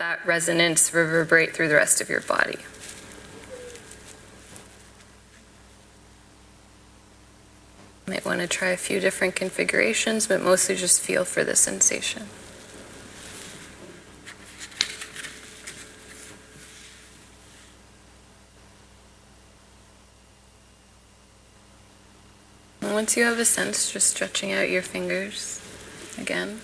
that resonance reverberate through the rest of your body. You might want to try a few different configurations, but mostly just feel for the sensation. And once you have a sense, just stretching out your fingers again.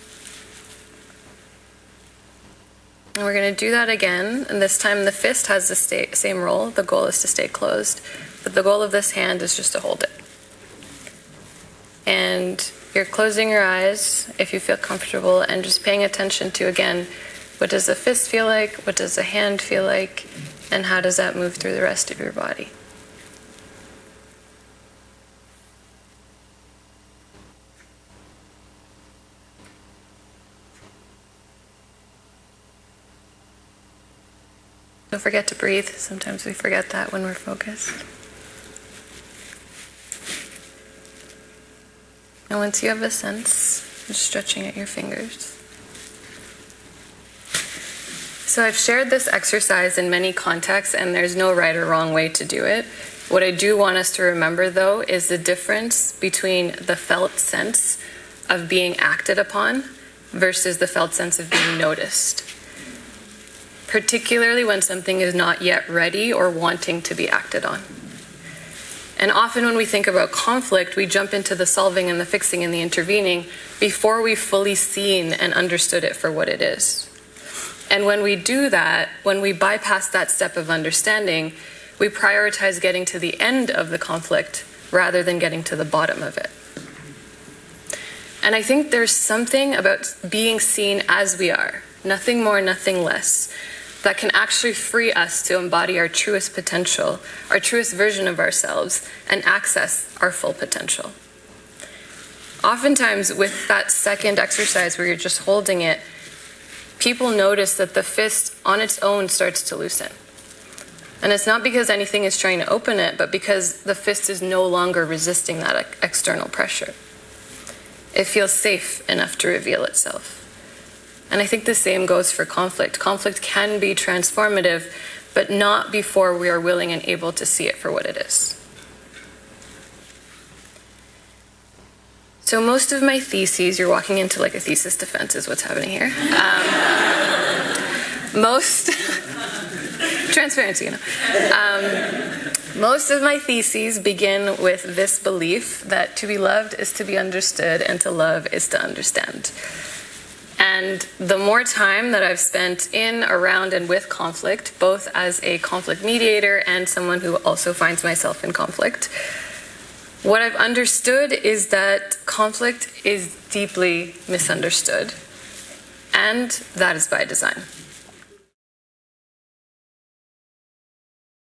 And we're going to do that again, and this time the fist has the same role. The goal is to stay closed, but the goal of this hand is just to hold it. And you're closing your eyes if you feel comfortable and just paying attention to, again, what does the fist feel like, what does the hand feel like, and how does that move through the rest of your body. Don't forget to breathe. Sometimes we forget that when we're focused. And once you have a sense, just stretching at your fingers. So I've shared this exercise in many contexts, and there's no right or wrong way to do it. What I do want us to remember, though, is the difference between the felt sense of being acted upon versus the felt sense of being noticed. Particularly when something is not yet ready or wanting to be acted on. And often when we think about conflict, we jump into the solving and the fixing and the intervening before we've fully seen and understood it for what it is. And when we do that, when we bypass that step of understanding, we prioritize getting to the end of the conflict rather than getting to the bottom of it. And I think there's something about being seen as we are, nothing more, nothing less, that can actually free us to embody our truest potential, our truest version of ourselves, and access our full potential. Oftentimes, with that second exercise where you're just holding it, people notice that the fist on its own starts to loosen. And it's not because anything is trying to open it, but because the fist is no longer resisting that external pressure. It feels safe enough to reveal itself. And I think the same goes for conflict. Conflict can be transformative, but not before we are willing and able to see it for what it is. So most of my theses, you're walking into like a thesis defense is what's happening here. Transparency, you know. Most of my theses begin with this belief that to be loved is to be understood and to love is to understand. And the more time that I've spent in, around, and with conflict, both as a conflict mediator and someone who also finds myself in conflict, what I've understood is that conflict is deeply misunderstood, and that is by design.